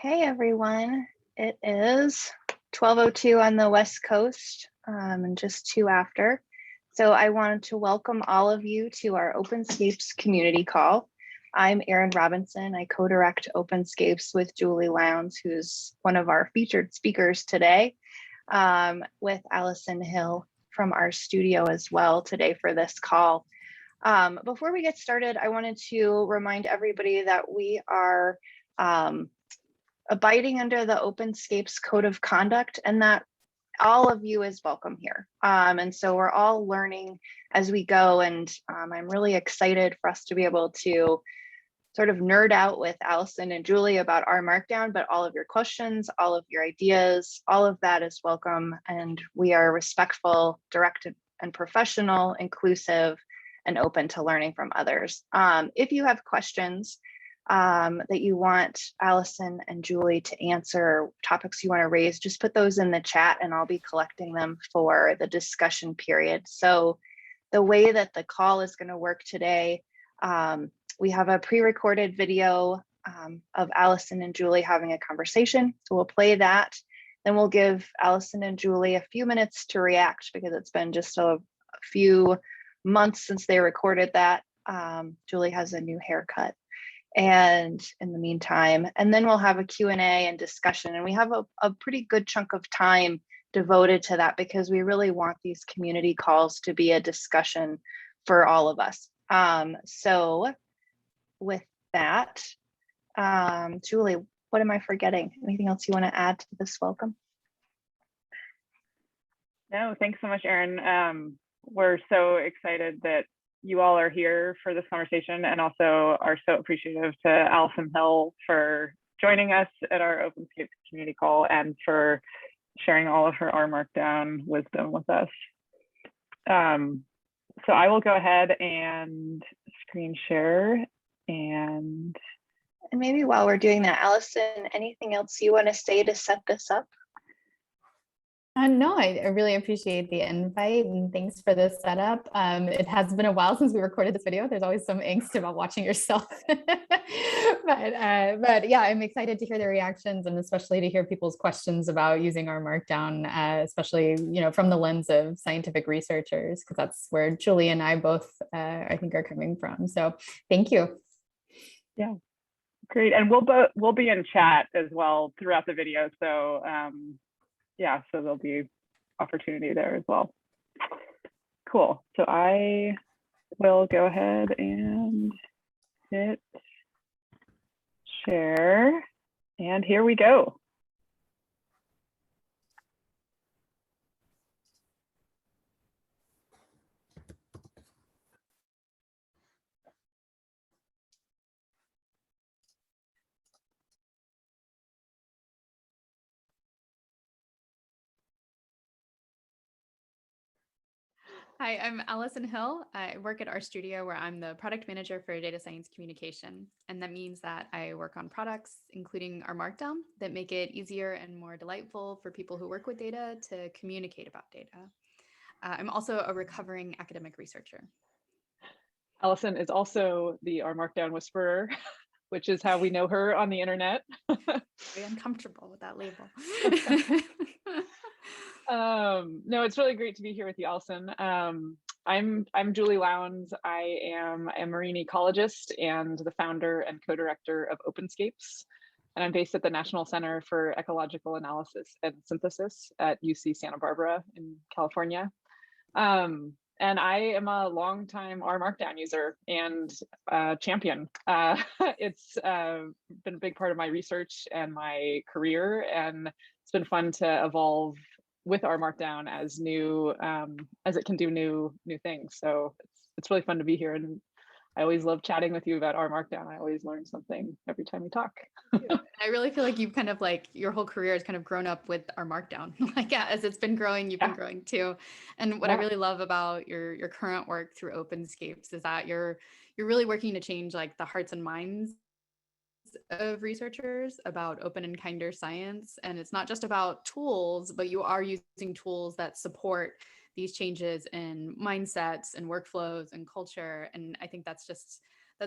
Okay, everyone. It is 12:02 on the West Coast and just 2 after. So I wanted to welcome all of you to our Openscapes community call. I'm Erin Robinson. I co-direct Openscapes with Julie Lowndes, who's one of our featured speakers today, with Alison Hill from RStudio as well today for this call. Before we get started, I wanted to remind everybody that we are abiding under the Openscapes Code of Conduct, and that all of you is welcome here. And so we're all learning as we go, and I'm really excited for us to be able to sort of nerd out with Alison and Julie about R Markdown, but all of your questions, all of your ideas, all of that is welcome. And we are respectful, direct and professional, inclusive, and open to learning from others. If you have questions that you want Alison and Julie to answer, topics you want to raise, just put those in the chat and I'll be collecting them for the discussion period. So the way that the call is going to work today, we have a pre-recorded video of Alison and Julie having a conversation. So we'll play that. Then we'll give Alison and Julie a few minutes to react because it's been just a few months since they recorded that. Julie has a new haircut. And in the meantime, and then we'll have a Q&A and discussion. And we have a pretty good chunk of time devoted to that because we really want these community calls to be a discussion for all of us. So with that, Julie, what am I forgetting? Anything else you want to add to this welcome? No, thanks so much, Erin. We're so excited that you all are here for this conversation, and also are so appreciative to Alison Hill for joining us at our Openscapes community call and for sharing all of her R Markdown wisdom with us. So I will go ahead and screen share and maybe while we're doing that, Alison, anything else you want to say to set this up? No, I really appreciate the invite and thanks for this setup. It has been a while since we recorded this video. There's always some angst about watching yourself. but yeah, I'm excited to hear the reactions and especially to hear people's questions about using R Markdown, especially from the lens of scientific researchers, because that's where Julie and I both, I think, are coming from. So thank you. Yeah, great. And we'll be in chat as well throughout the video. So yeah, so there'll be opportunity there as well. Cool. So I will go ahead and hit share. And here we go. Hi, I'm Alison Hill. I work at RStudio where I'm the product manager for data science communication. And that means that I work on products, including R Markdown, that make it easier and more delightful for people who work with data to communicate about data. I'm also a recovering academic researcher. Alison is also the R Markdown whisperer, which is how we know her on the internet. Very uncomfortable with that label. No, it's really great to be here with you, Alison. I'm Julie Lowndes. I am a marine ecologist and the founder and co-director of Openscapes. And I'm based at the National Center for Ecological Analysis and Synthesis at UC Santa Barbara in California. And I am a longtime R Markdown user and champion. It's been a big part of my research and my career, and it's been fun to evolve with R Markdown as it can do new things. So it's really fun to be here, and I always love chatting with you about R Markdown. I always learn something every time we talk. I really feel like you've kind of your whole career has kind of grown up with R Markdown. As it's been growing, you've been growing too. And what I really love about your current work through Openscapes is that you're really working to change the hearts and minds of researchers about open and kinder science. And it's not just about tools, but you are using tools that support these changes in mindsets and workflows and culture. And I think that's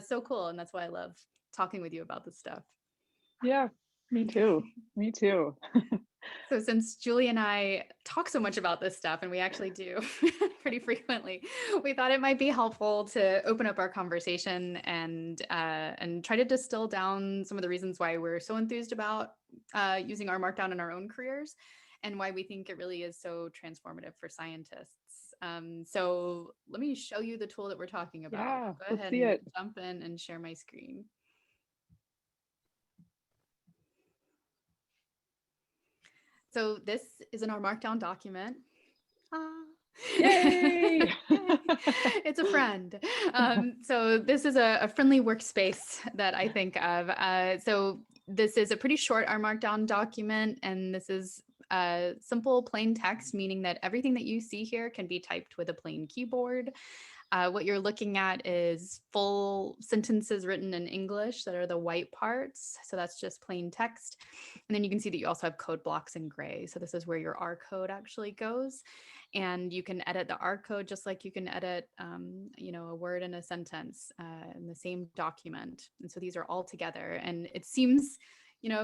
so cool. And that's why I love talking with you about this stuff. Yeah, Me too. Me too. So since Julie and I talk so much about this stuff, and we actually do pretty frequently, we thought it might be helpful to open up our conversation and try to distill down some of the reasons why we're so enthused about using R Markdown in our own careers, and why we think it really is so transformative for scientists. So let me show you the tool that we're talking about. Yeah, Go let's ahead see and it. jump in and share my screen. So this is an R Markdown document. Yay! It's a friend. So this is a friendly workspace that I think of. So this is a pretty short R Markdown document, and this is simple plain text, meaning that everything that you see here can be typed with a plain keyboard. What you're looking at is full sentences written in English that are the white parts. So that's just plain text. And then you can see that you also have code blocks in gray. So this is where your R code actually goes. And you can edit the R code just like you can edit, a word in a sentence in the same document. And so these are all together. And it seems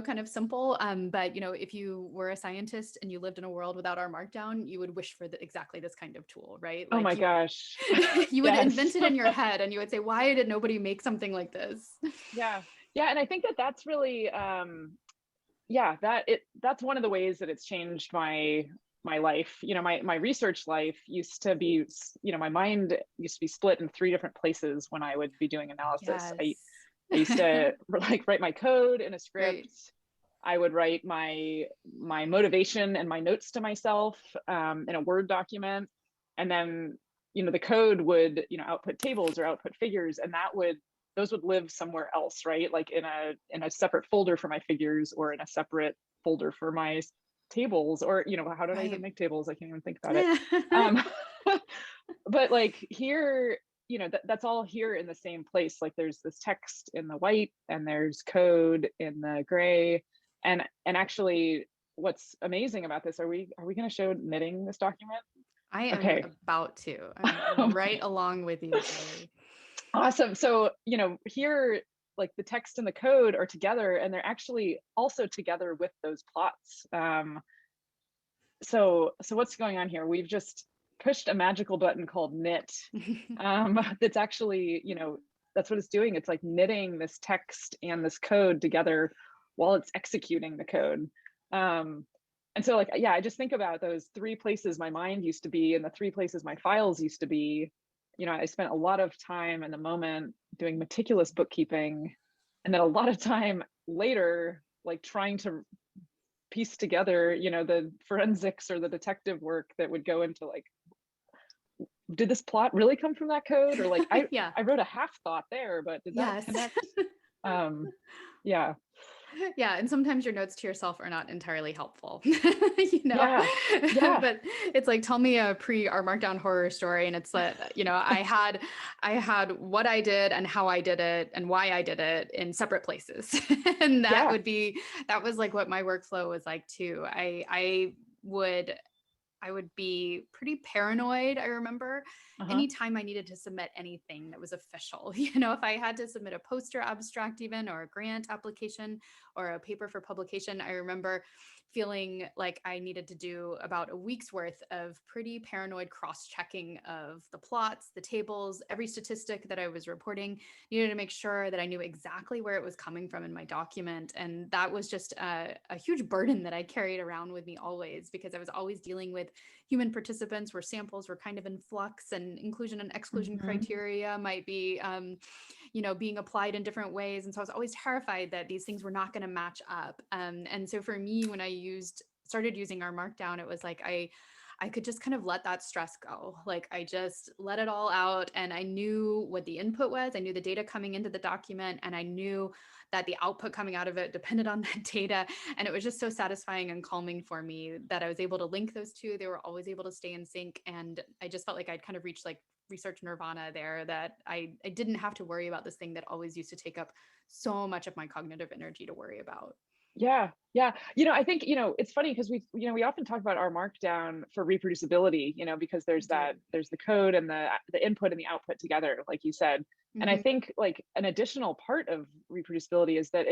kind of simple. But, if you were a scientist and you lived in a world without R Markdown, you would wish for exactly this kind of tool, right? Oh my gosh. You would invent it in your head and you would say, why did nobody make something like this? Yeah. Yeah. And I think that's really, that's one of the ways that it's changed my life. My research life used to be, my mind used to be split in 3 different places when I would be doing analysis. Yes. I used to write my code in a script. Right. I would write my motivation and my notes to myself in a Word document. And then, the code would, output tables or output figures, and those would live somewhere else, right? Like in a separate folder for my figures, or in a separate folder for my tables, or, how did I even make tables? I can't even think about it. But like here, that's all here in the same place. Like there's this text in the white and there's code in the gray. And actually what's amazing about this, are we going to show knitting this document? I am okay. About to. I'm right along with you, Julie. Awesome. So, here, like the text and the code are together, and they're actually also together with those plots. So what's going on here? We've just pushed a magical button called knit. That's actually, that's what it's doing. It's like knitting this text and this code together while it's executing the code. And so I just think about those 3 places my mind used to be and the 3 places my files used to be. I spent a lot of time in the moment doing meticulous bookkeeping, and then a lot of time later, like trying to piece together, the forensics or the detective work that would go into like, did this plot really come from that code? Or like, I wrote a half thought there, but did that connect? Yeah. Yeah, and sometimes your notes to yourself are not entirely helpful, Yeah. But it's like, tell me a pre-R Markdown horror story, and it's like, I had what I did and how I did it and why I did it in separate places, and that was like what my workflow was like too. I would be pretty paranoid. I remember anytime I needed to submit anything that was official, if I had to submit a poster abstract even, or a grant application or a paper for publication, I remember feeling like I needed to do about a week's worth of pretty paranoid cross-checking of the plots, the tables, every statistic that I was reporting, needed to make sure that I knew exactly where it was coming from in my document. And that was just a huge burden that I carried around with me always, because I was always dealing with human participants where samples were kind of in flux, and inclusion and exclusion criteria might be, being applied in different ways. And so I was always terrified that these things were not going to match up. And so for me, when I started using R Markdown, it was like I could just kind of let that stress go. Like I just let it all out, and I knew what the input was. I knew the data coming into the document, and I knew that the output coming out of it depended on that data. And it was just so satisfying and calming for me that I was able to link those two. They were always able to stay in sync. And I just felt like I'd kind of reached like research nirvana there, that I didn't have to worry about this thing that always used to take up so much of my cognitive energy to worry about. Yeah. I think, it's funny because we often talk about R Markdown for reproducibility, because there's the code and the input and the output together, like you said. And I think like an additional part of reproducibility is that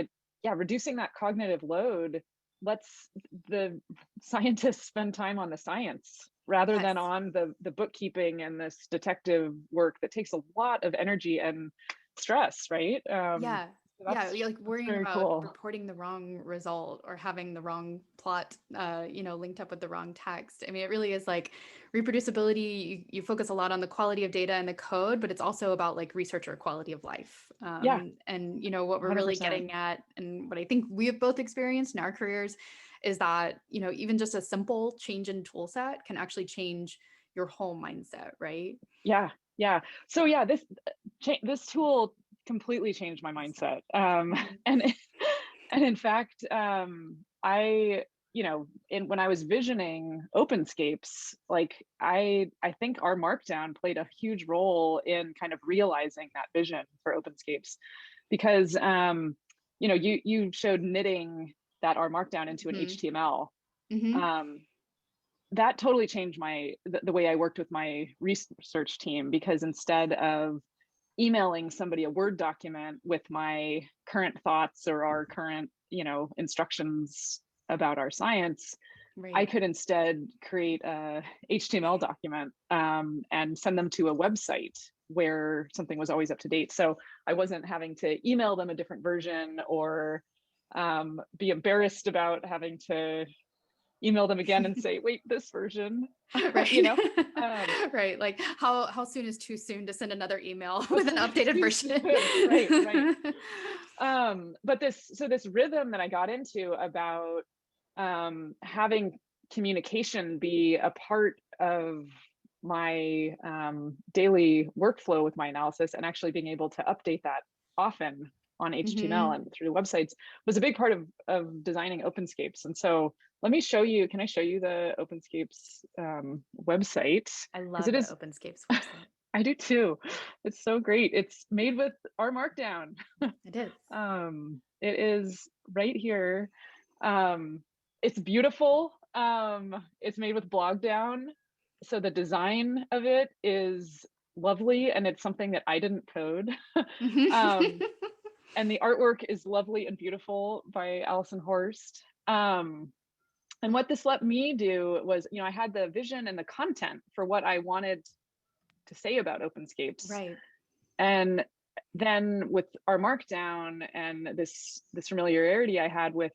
yeah, reducing that cognitive load lets the scientists spend time on the science rather than on the bookkeeping and this detective work that takes a lot of energy and stress, right? Yeah. Yeah, you're like worrying very about cool. reporting the wrong result or having the wrong plot, linked up with the wrong text. I mean, it really is like reproducibility. You focus a lot on the quality of data and the code, but it's also about like researcher quality of life. Yeah. And what we're really 100%. getting at, and what I think we have both experienced in our careers, is that even just a simple change in tool set can actually change your whole mindset, right? Yeah. So yeah, this tool completely changed my mindset. And in fact, I, when I was visioning Openscapes, like I think our Markdown played a huge role in kind of realizing that vision for Openscapes, because you showed knitting that R Markdown into an HTML. That totally changed the way I worked with my research team, because instead of emailing somebody a Word document with my current thoughts or our current, instructions about our science, right, I could instead create a HTML document and send them to a website where something was always up to date. So I wasn't having to email them a different version or be embarrassed about having to email them again and say, wait, this version, right? Right. Like how soon is too soon to send another email with an updated version? Right. But this rhythm that I got into about having communication be a part of my daily workflow with my analysis, and actually being able to update that often on HTML and through the websites, was a big part of designing Openscapes. And so let me show you, can I show you the Openscapes website? I love the Openscapes website. I do too. It's so great. It's made with R Markdown. It is. It is right here. It's beautiful. It's made with Blogdown. So the design of it is lovely, and it's something that I didn't code. And the artwork is lovely and beautiful by Alison Hill. And what this let me do was, I had the vision and the content for what I wanted to say about Openscapes. Right. And then with our Markdown and this familiarity I had with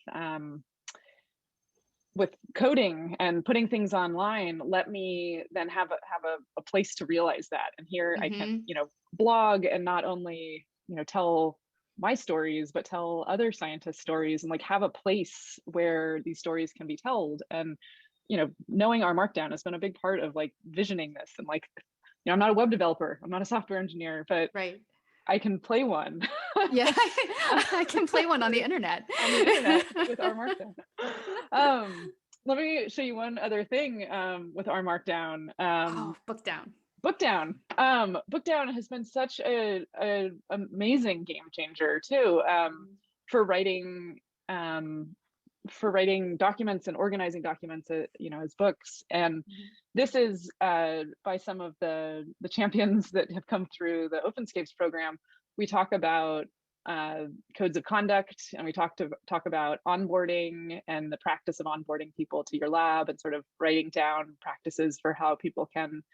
coding and putting things online, let me then have a place to realize that. And here I can, blog and not only, tell my stories, but tell other scientists' stories, and like have a place where these stories can be told. And, knowing our Markdown has been a big part of like visioning this. And like, I'm not a web developer, I'm not a software engineer, but right, I can play one. Yeah, I can play one on the internet. With R Markdown. Let me show you one other thing with R Markdown. Bookdown. Bookdown has been such a amazing game changer too, for writing documents and organizing documents, as books. And this is by some of the champions that have come through the Openscapes program. We talk about codes of conduct, and we talk about onboarding and the practice of onboarding people to your lab, and sort of writing down practices for how people can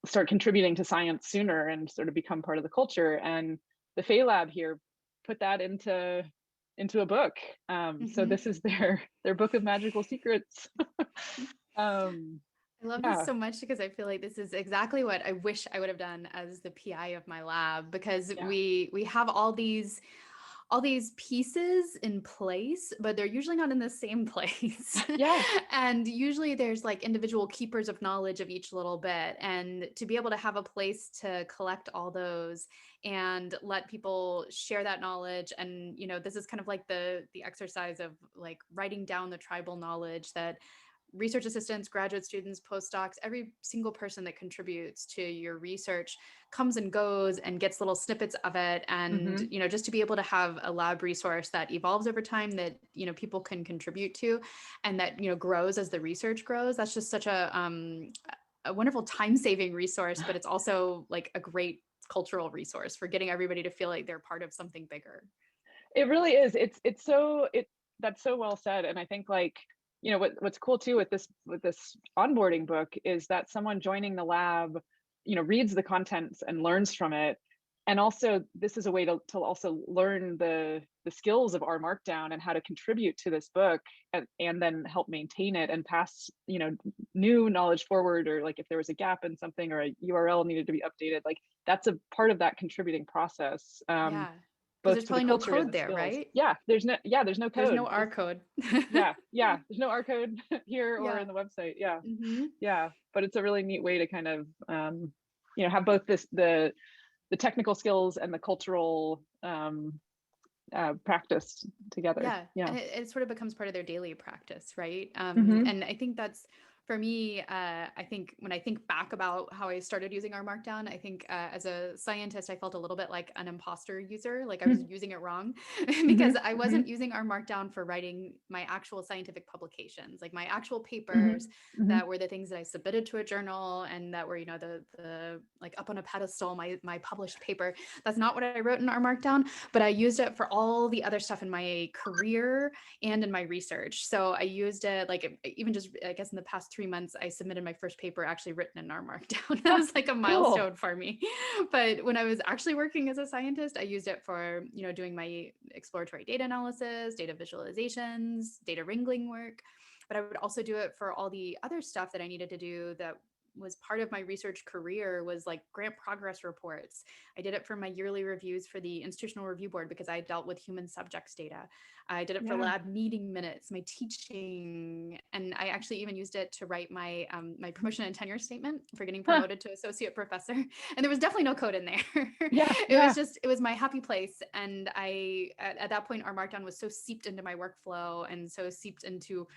start contributing to science sooner and sort of become part of the culture. And the Fay Lab here put that into a book. So this is their book of magical secrets. I love this so much, because I feel like this is exactly what I wish I would have done as the PI of my lab, because we have all these pieces in place, but they're usually not in the same place. And usually there's like individual keepers of knowledge of each little bit, and to be able to have a place to collect all those and let people share that knowledge. And this is kind of like the exercise of like writing down the tribal knowledge that research assistants, graduate students, postdocs, every single person that contributes to your research comes and goes and gets little snippets of it. And, just to be able to have a lab resource that evolves over time, that, people can contribute to, and that, grows as the research grows. That's just such a wonderful time-saving resource, but it's also like a great cultural resource for getting everybody to feel like they're part of something bigger. It really is. That's so well said. And I think, like, you know, what's cool too with this onboarding book is that someone joining the lab, you know, reads the contents and learns from it. And also this is a way to also learn the skills of R Markdown and how to contribute to this book, and then help maintain it and pass, you know, new knowledge forward, or like if there was a gap in something or a URL needed to be updated, like that's a part of that contributing process. Yeah. Because Both there's to the probably no culture and code the there, skills. right? Yeah, there's no code. There's no R code. Yeah, there's no R code here or in the website. Yeah, yeah, but it's a really neat way to kind of you know, have both the technical skills and the cultural practice together. Yeah. And it sort of becomes part of their daily practice, right? Mm-hmm. And I think that's, for me, I think when I think back about how I started using R Markdown, I think as a scientist, I felt a little bit like an imposter user, like I was using it wrong because I wasn't using R Markdown for writing my actual scientific publications, like my actual papers that were the things that I submitted to a journal and that were, you know, the like up on a pedestal, my published paper. That's not what I wrote in R Markdown, but I used it for all the other stuff in my career and in my research. So I used it like even just, I guess in the past 3 months, I submitted my first paper actually written in R Markdown. That was like a milestone for me. But when I was actually working as a scientist, I used it for, you know, doing my exploratory data analysis, data visualizations, data wrangling work. But I would also do it for all the other stuff that I needed to do that was part of my research career, was like grant progress reports. I did it for my yearly reviews for the Institutional Review Board because I dealt with human subjects data. I did it for lab meeting minutes, my teaching, and I actually even used it to write my my promotion and tenure statement for getting promoted to associate professor. And there was definitely no code in there. It was my happy place. And I, at that point, R Markdown was so seeped into my workflow and so seeped into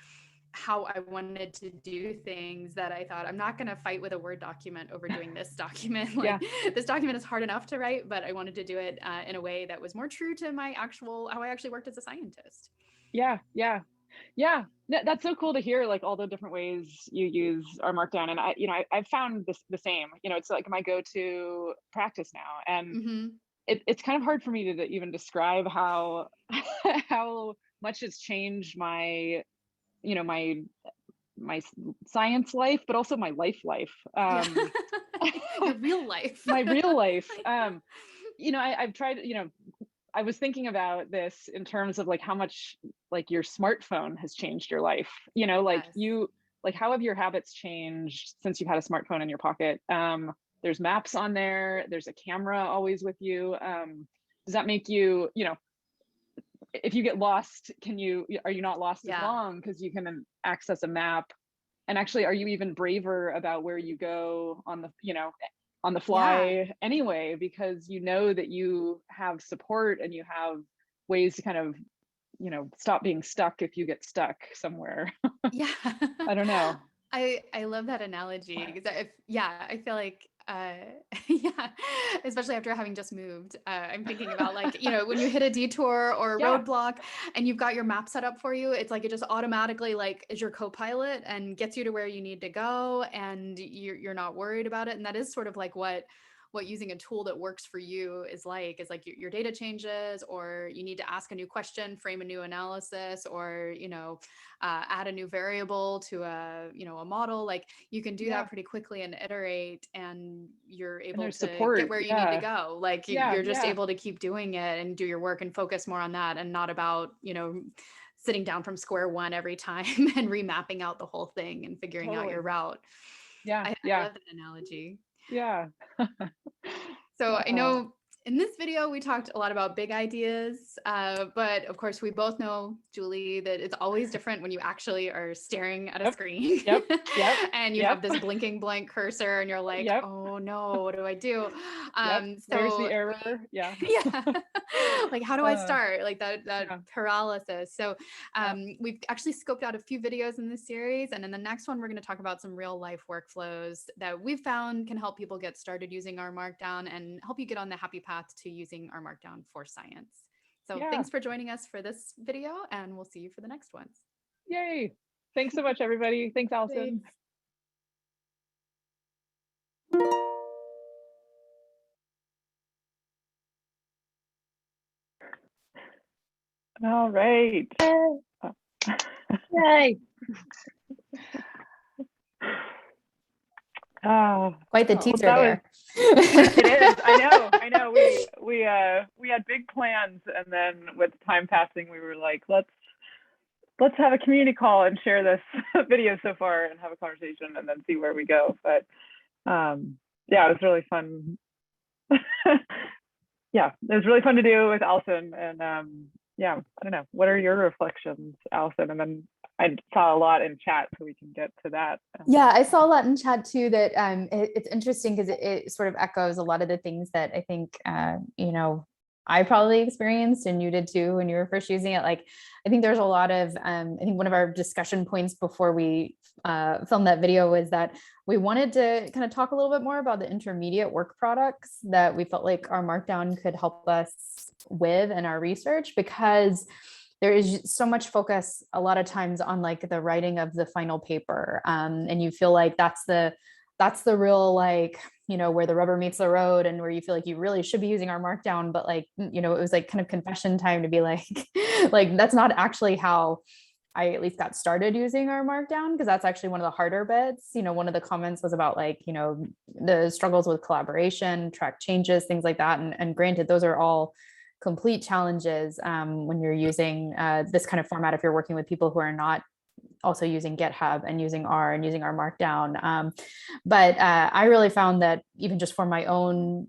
how I wanted to do things that I thought, I'm not going to fight with a Word document over doing this document. Like this document is hard enough to write, but I wanted to do it in a way that was more true to my actual, how I actually worked as a scientist. Yeah. That's so cool to hear, like all the different ways you use R Markdown. And I've found this the same, you know, it's like my go-to practice now. And it's kind of hard for me to even describe how much it's changed my, you know, my science life, but also my life. Your real life. My real life. You know, I've tried, you know, I was thinking about this in terms of like how much like your smartphone has changed your life, you know, like how have your habits changed since you've had a smartphone in your pocket? There's maps on there, there's a camera always with you. Does that make you, you know, if you get lost, are you not lost as long because you can access a map? And actually, are you even braver about where you go on the, you know, on the fly anyway, because you know that you have support and you have ways to kind of, you know, stop being stuck if you get stuck somewhere. I don't know. I love that analogy because I feel like especially after having just moved, I'm thinking about like, you know, when you hit a detour or a roadblock and you've got your map set up for you, it's like it just automatically like is your co-pilot and gets you to where you need to go, and you're not worried about it. And that is sort of like what using a tool that works for you is like your data changes, or you need to ask a new question, frame a new analysis, or, you know, add a new variable to a model. Like you can do that pretty quickly and iterate, and you're able to get where you need to go. Like you're just able to keep doing it and do your work and focus more on that, and not about, you know, sitting down from square one every time and remapping out the whole thing and figuring out your route. I love that analogy. So I know in this video, we talked a lot about big ideas, but of course we both know, Julie, that it's always different when you actually are staring at a screen and you have this blinking blank cursor and you're like, oh no, what do I do? So there's the error. Like, how do I start? Like that paralysis. So we've actually scoped out a few videos in this series. And in the next one, we're going to talk about some real life workflows that we've found can help people get started using R Markdown and help you get on the happy path to using R Markdown for science. So thanks for joining us for this video, and we'll see you for the next ones. Yay. Thanks so much, everybody. Thanks, Alison. Thanks. All right. Yay. Quite the Oh, teaser that there. It is. I know. We had big plans, and then with time passing, we were like, let's have a community call and share this video so far and have a conversation and then see where we go. But yeah, it was really fun. Yeah, it was really fun to do with Alison. And yeah, I don't know. What are your reflections, Alison? And then I saw a lot in chat, so we can get to that. Yeah, I saw a lot in chat too that it's interesting because it sort of echoes a lot of the things that I think, you know, I probably experienced and you did too when you were first using it. Like, I think there's a lot of, I think one of our discussion points before we filmed that video was that we wanted to kind of talk a little bit more about the intermediate work products that we felt like our Markdown could help us with in our research, because there is so much focus a lot of times on like the writing of the final paper. And you feel like that's the real, like, you know, where the rubber meets the road and where you feel like you really should be using our Markdown. But like, you know, it was like kind of confession time to be like, like, that's not actually how I at least got started using our Markdown, because that's actually one of the harder bits. You know, one of the comments was about like, you know, the struggles with collaboration, track changes, things like that. And granted, those are all complete challenges when you're using this kind of format, if you're working with people who are not also using GitHub and using R and using our Markdown. But I really found that even just for my own,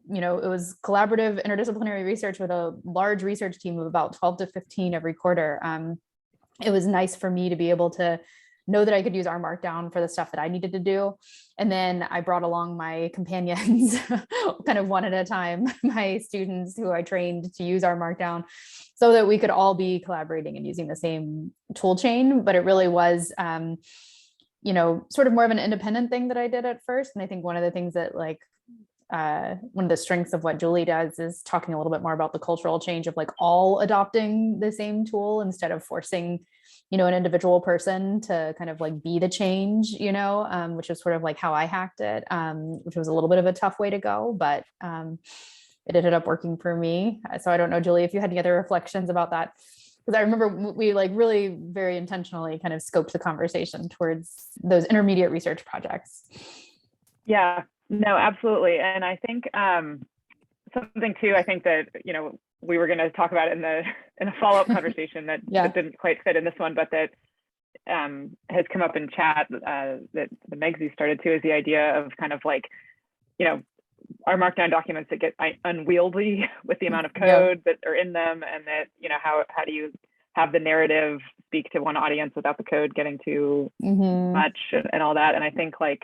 you know, it was collaborative interdisciplinary research with a large research team of about 12 to 15 every quarter. It was nice for me to be able to know that I could use our Markdown for the stuff that I needed to do. And then I brought along my companions kind of one at a time, my students who I trained to use our Markdown, so that we could all be collaborating and using the same tool chain. But it really was, you know, sort of more of an independent thing that I did at first. And I think one of the things that like, one of the strengths of what Julie does is talking a little bit more about the cultural change of like all adopting the same tool instead of forcing, you know, an individual person to kind of like be the change, you know, which is sort of like how I hacked it, which was a little bit of a tough way to go, but it ended up working for me. So I don't know, Julie, if you had any other reflections about that, because I remember we like really very intentionally kind of scoped the conversation towards those intermediate research projects. Yeah, no, absolutely. And I think something too, I think that, you know, we were going to talk about it in a follow-up conversation that, that didn't quite fit in this one, but that has come up in chat that the Megzy started too, is the idea of kind of like, you know, our Markdown documents that get unwieldy with the amount of code that are in them, and that, you know, how do you have the narrative speak to one audience without the code getting too much and all that. And I think like,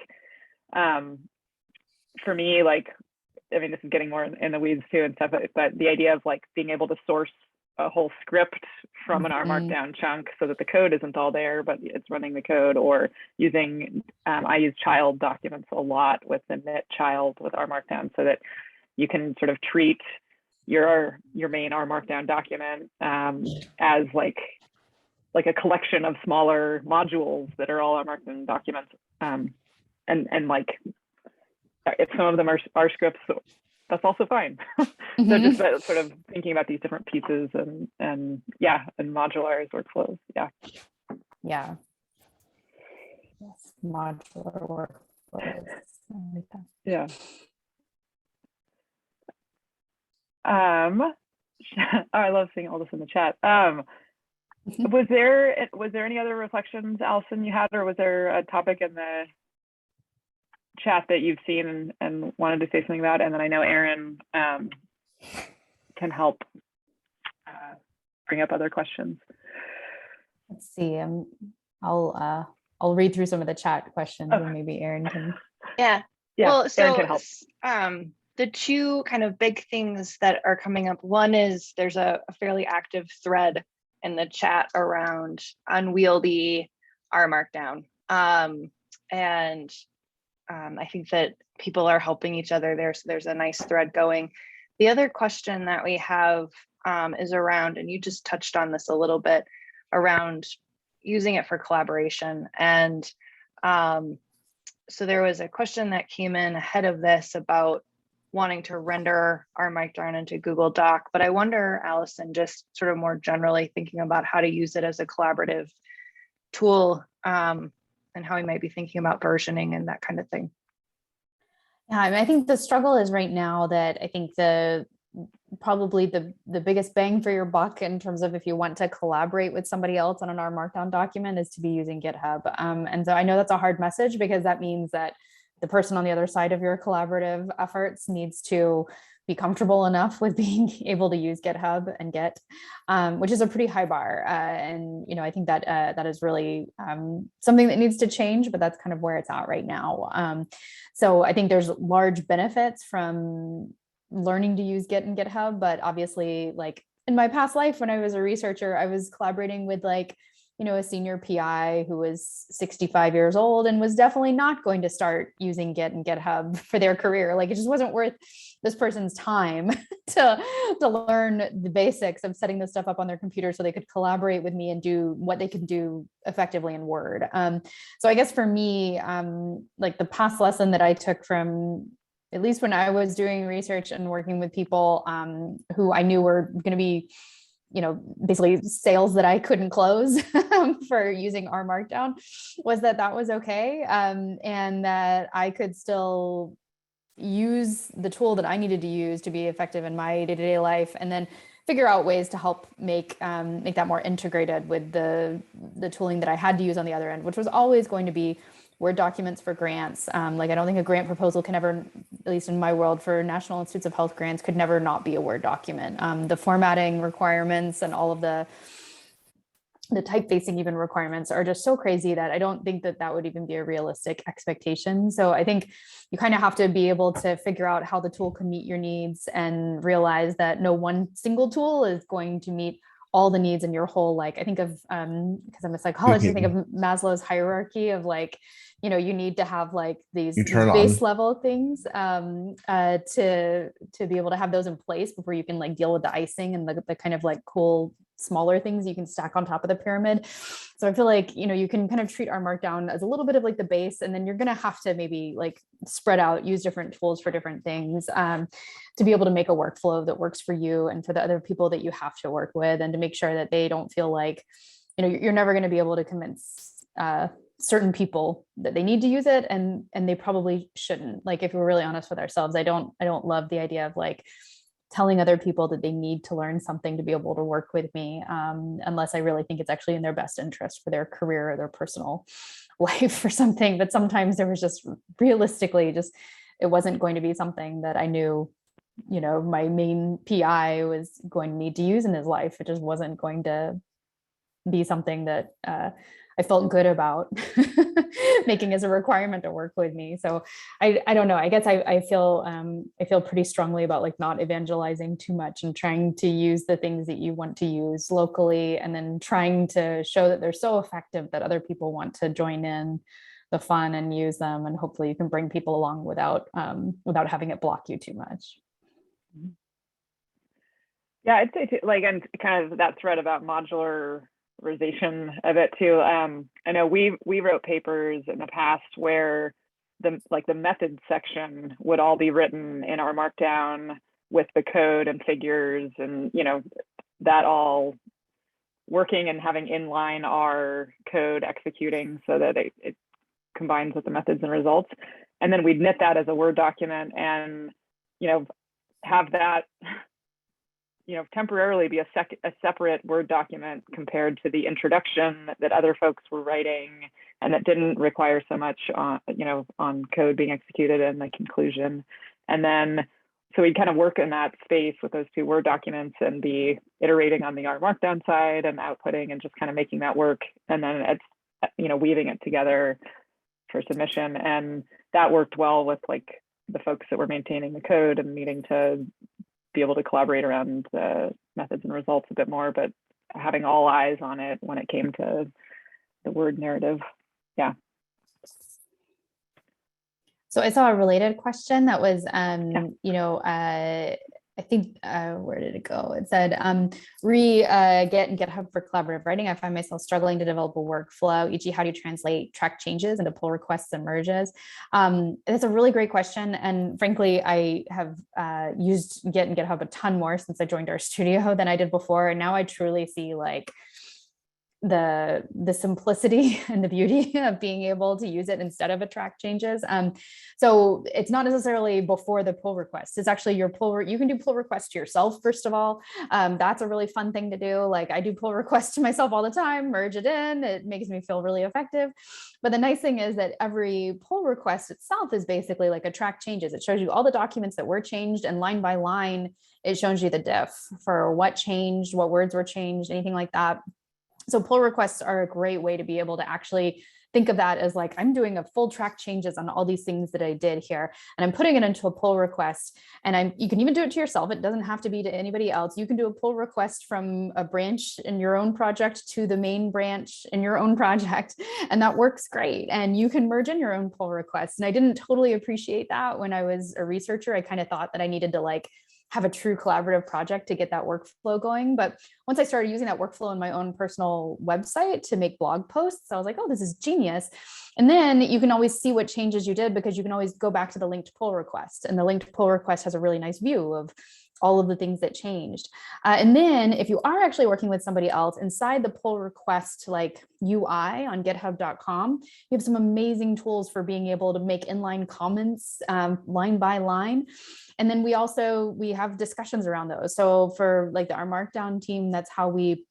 for me, like, I mean, this is getting more in the weeds too and stuff, but the idea of like being able to source a whole script from an R Markdown chunk so that the code isn't all there, but it's running the code, or using, I use child documents a lot with the knit child with R Markdown, so that you can sort of treat your main R Markdown document as like a collection of smaller modules that are all R Markdown documents. And like, if some of them are scripts, that's also fine. So just that sort of thinking about these different pieces and modularized workflows. Yeah. Yes, modular workflows. Yeah. I love seeing all this in the chat. Was there any other reflections, Alison, you had, or was there a topic in the chat that you've seen and wanted to say something about? And then I know Erin can help bring up other questions. Let's see. I'll read through some of the chat questions and maybe Erin can. Yeah. Well, so Erin can help. The two kind of big things that are coming up. One is there's a fairly active thread in the chat around unwieldy R Markdown. And I think that people are helping each other there. So there's a nice thread going. The other question that we have is around, and you just touched on this a little bit, around using it for collaboration. And so there was a question that came in ahead of this about wanting to render our Markdown into Google Doc, but I wonder, Alison, just sort of more generally thinking about how to use it as a collaborative tool, and how we might be thinking about versioning and that kind of thing. Yeah, I mean, I think the struggle is right now that I think probably the biggest bang for your buck in terms of if you want to collaborate with somebody else on an R Markdown document is to be using GitHub. And so I know that's a hard message, because that means that the person on the other side of your collaborative efforts needs to be comfortable enough with being able to use GitHub and Git, which is a pretty high bar. And, I think that that is really something that needs to change, but that's kind of where it's at right now. So I think there's large benefits from learning to use Git and GitHub, but obviously, like in my past life, when I was a researcher, I was collaborating with a senior PI who was 65 years old and was definitely not going to start using Git and GitHub for their career. Like, it just wasn't worth this person's time to learn the basics of setting this stuff up on their computer so they could collaborate with me and do what they could do effectively in Word. So I guess for me, like the past lesson that I took from, at least when I was doing research and working with people who I knew were going to be, basically sales that I couldn't close for using R Markdown, was that was okay. And that I could still use the tool that I needed to use to be effective in my day-to-day life, and then figure out ways to help make that more integrated with the tooling that I had to use on the other end, which was always going to be Word documents for grants. Like, I don't think a grant proposal can ever, at least in my world, for National Institutes of Health grants, could never not be a Word document. The formatting requirements and all of the typeface even requirements are just so crazy that I don't think that would even be a realistic expectation. So I think you kind of have to be able to figure out how the tool can meet your needs, and realize that no one single tool is going to meet all the needs in your whole, like, I think of, because I'm a psychologist, I think of Maslow's hierarchy of, like, you need to have like these base level things to be able to have those in place before you can like deal with the icing and the kind of like cool smaller things you can stack on top of the pyramid. So I feel like, you can kind of treat R Markdown as a little bit of like the base, and then you're going to have to maybe like spread out, use different tools for different things to be able to make a workflow that works for you and for the other people that you have to work with, and to make sure that they don't feel like, you're never going to be able to convince certain people that they need to use it, and they probably shouldn't. Like, if we're really honest with ourselves, I don't love the idea of like telling other people that they need to learn something to be able to work with me, unless I really think it's actually in their best interest for their career or their personal life or something. But sometimes there was just realistically it wasn't going to be something that I knew, my main PI was going to need to use in his life. It just wasn't going to be something that I felt good about making as a requirement to work with me. So I don't know. I guess I feel pretty strongly about like not evangelizing too much and trying to use the things that you want to use locally, and then trying to show that they're so effective that other people want to join in the fun and use them. And hopefully you can bring people along without having it block you too much. Yeah, I'd say too, like, and kind of that thread about modularization of it too. I know we wrote papers in the past where the method section would all be written in our Markdown with the code and figures, and that all working and having inline R code executing so that it combines with the methods and results. And then we'd knit that as a Word document, and have that temporarily be a separate Word document compared to the introduction that other folks were writing, and that didn't require so much on code being executed in the conclusion. And then so we'd kind of work in that space with those two Word documents and be iterating on the R Markdown side and outputting and just kind of making that work, and then it's weaving it together for submission. And that worked well with like the folks that were maintaining the code and needing to be able to collaborate around the methods and results a bit more, but having all eyes on it when it came to the Word narrative. Yeah. So I saw a related question that was, I think, where did it go? It said, get in GitHub for collaborative writing. I find myself struggling to develop a workflow, e.g. how do you translate track changes into pull requests and merges? It's a really great question. And frankly, I have used Git and GitHub a ton more since I joined RStudio than I did before. And now I truly see like the simplicity and the beauty of being able to use it instead of a track changes. So it's not necessarily before the pull request. It's actually your you can do pull requests to yourself, first of all. That's a really fun thing to do. Like I do pull requests to myself all the time, merge it in, it makes me feel really effective. But the nice thing is that every pull request itself is basically like a track changes. It shows you all the documents that were changed, and line by line, it shows you the diff for what changed, what words were changed, anything like that. So pull requests are a great way to be able to actually think of that as like, I'm doing a full track changes on all these things that I did here, and I'm putting it into a pull request. And you can even do it to yourself. It doesn't have to be to anybody else. You can do a pull request from a branch in your own project to the main branch in your own project. And that works great. And you can merge in your own pull requests. And I didn't totally appreciate that when I was a researcher. I kind of thought that I needed to like have a true collaborative project to get that workflow going. But once I started using that workflow in my own personal website to make blog posts, I was like, oh, this is genius. And then you can always see what changes you did, because you can always go back to the linked pull request. And the linked pull request has a really nice view of all of the things that changed. And then if you are actually working with somebody else, inside the pull request like UI on github.com, you have some amazing tools for being able to make inline comments line by line. And then we have discussions around those. So for like the R Markdown team, that's how we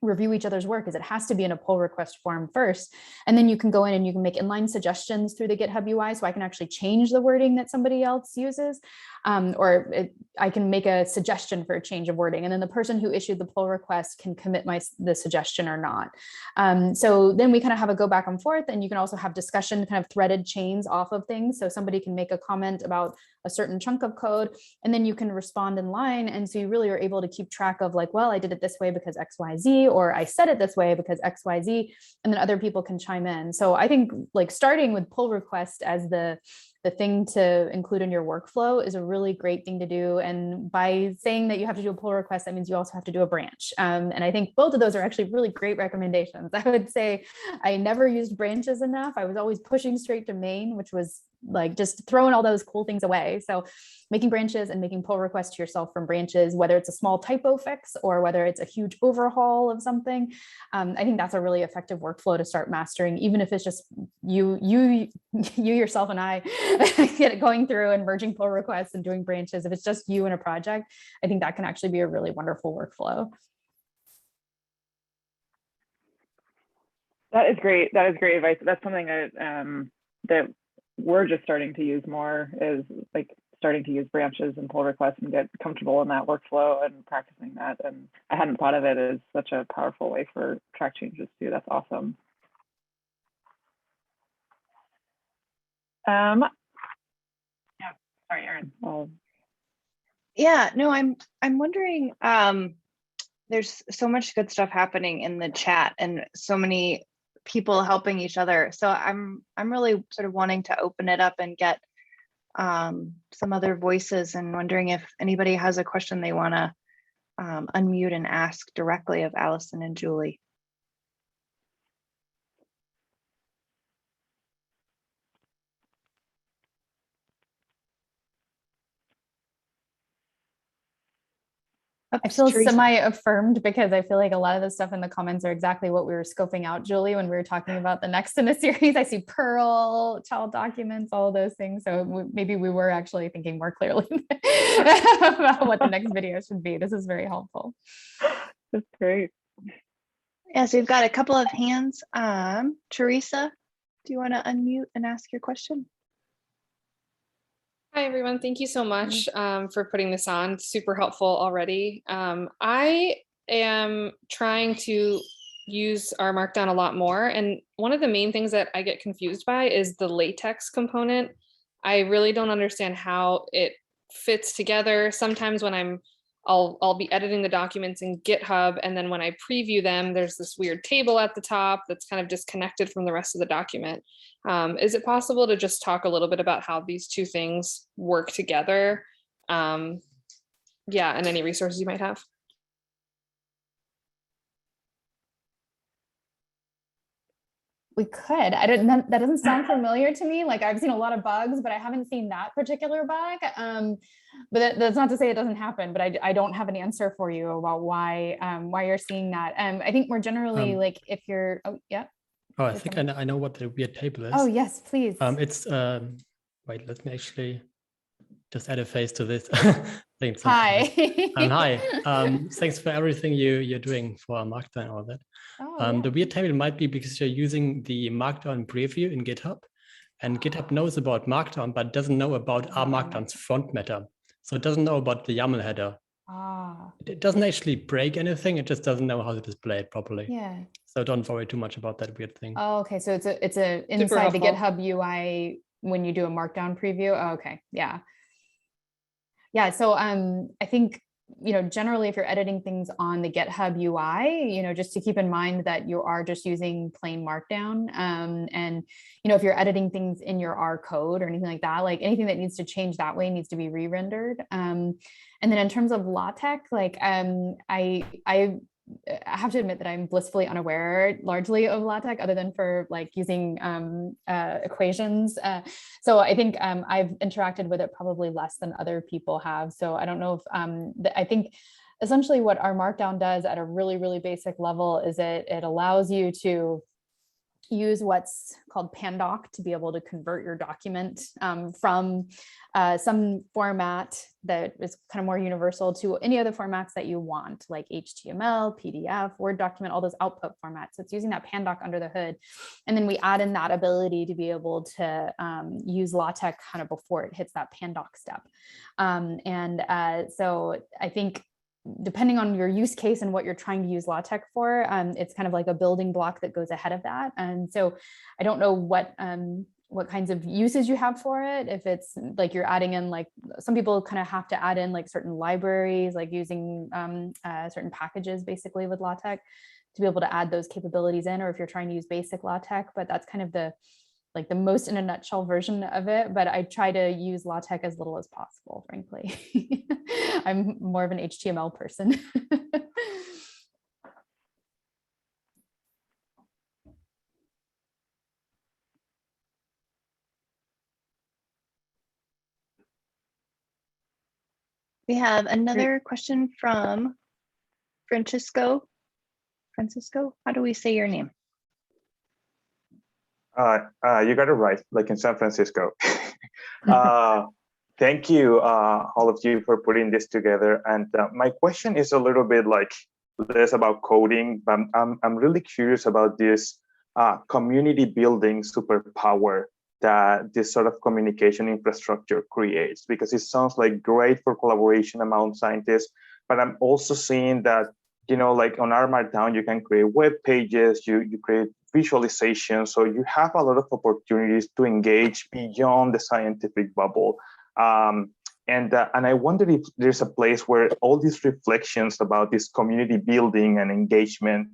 review each other's work, is it has to be in a pull request form first. And then you can go in and you can make inline suggestions through the GitHub UI. So I can actually change the wording that somebody else uses. I can make a suggestion for a change of wording. And then the person who issued the pull request can commit the suggestion or not. So then we kind of have a go back and forth, and you can also have discussion kind of threaded chains off of things. So somebody can make a comment about a certain chunk of code, and then you can respond in line. And so you really are able to keep track of like, well, I did it this way because XYZ, or I said it this way because XYZ, and then other people can chime in. So I think like starting with pull request as the thing to include in your workflow is a really great thing to do. And by saying that you have to do a pull request, that means you also have to do a branch. And I think both of those are actually really great recommendations. I would say I never used branches enough. I was always pushing straight to main, which was like just throwing all those cool things away. So making branches and making pull requests to yourself from branches, whether it's a small typo fix or whether it's a huge overhaul of something, I think that's a really effective workflow to start mastering, even if it's just you yourself and I get it going through and merging pull requests and doing branches. If it's just you in a project, I think that can actually be a really wonderful workflow. That is great. That is great advice. That's something that we're just starting to use more, is like starting to use branches and pull requests and get comfortable in that workflow and practicing that. And I hadn't thought of it as such a powerful way for track changes too. That's awesome. Yeah, sorry, Erin. Yeah, no, I'm wondering, there's so much good stuff happening in the chat and so many people helping each other. So I'm really sort of wanting to open it up and get some other voices, and wondering if anybody has a question they want to unmute and ask directly of Alison and Julie. I feel semi-affirmed because I feel like a lot of the stuff in the comments are exactly what we were scoping out, Julie, when we were talking about the next in the series. I see Perl, child documents, all of those things. So maybe we were actually thinking more clearly about what the next video should be. This is very helpful. That's great. Yeah, so we've got a couple of hands. Teresa, do you want to unmute and ask your question? Hi, everyone. Thank you so much for putting this on. It's super helpful already. I am trying to use R Markdown a lot more. And one of the main things that I get confused by is the latex component. I really don't understand how it fits together. Sometimes when I'll be editing the documents in GitHub, and then when I preview them, there's this weird table at the top that's kind of disconnected from the rest of the document. Is it possible to just talk a little bit about how these two things work together? yeah, and any resources you might have. We could. I don't. That doesn't sound familiar to me. Like I've seen a lot of bugs, but I haven't seen that particular bug. But that's not to say it doesn't happen. But I don't have an answer for you about why you're seeing that. I think more generally, like if you're. Oh yeah. Oh, I think I know what the weird table is. Oh yes, please. It's wait. Let me actually just add a face to this. Thanks. Hi. Hi. Thanks for everything you're doing for Markdown and all that. Oh, yeah. The weird table might be because you're using the Markdown preview in GitHub, and GitHub knows about Markdown, but doesn't know about R Markdown's front matter. So it doesn't know about the YAML header. It doesn't actually break anything. It just doesn't know how to display it properly. Yeah. So don't worry too much about that weird thing. Oh, okay. So it's a inside the GitHub UI when you do a Markdown preview. Oh, okay. Yeah. Yeah. So I think, generally if you're editing things on the GitHub UI, just to keep in mind that you are just using plain Markdown. And, if you're editing things in your R code or anything like that, like anything that needs to change that way needs to be re-rendered. And then in terms of LaTeX, like I have to admit that I'm blissfully unaware largely of LaTeX other than for like using equations. So I think I've interacted with it probably less than other people have. So I don't know if I think essentially what our Markdown does at a really, really basic level is it allows you to use what's called pandoc to be able to convert your document from some format that is kind of more universal to any other formats that you want, like HTML, PDF, Word document, all those output formats. So it's using that pandoc under the hood. And then we add in that ability to be able to use LaTeX kind of before it hits that pandoc step. So I think depending on your use case and what you're trying to use LaTeX for, it's kind of like a building block that goes ahead of that. And so I don't know what kinds of uses you have for it. If it's like you're adding in, like some people kind of have to add in like certain libraries, like using certain packages basically with LaTeX to be able to add those capabilities in, or if you're trying to use basic LaTeX, but that's kind of the most in a nutshell version of it. But I try to use LaTeX as little as possible, frankly. I'm more of an HTML person. We have another question from Francisco. Francisco, how do we say your name? You got it right, like in San Francisco. Thank you, all of you, for putting this together. And my question is a little bit like less about coding, but I'm really curious about this community building superpower that this sort of communication infrastructure creates, because it sounds like great for collaboration among scientists. But I'm also seeing that, like on R Markdown, you can create web pages, you create visualization. So you have a lot of opportunities to engage beyond the scientific bubble. And I wonder if there's a place where all these reflections about this community building and engagement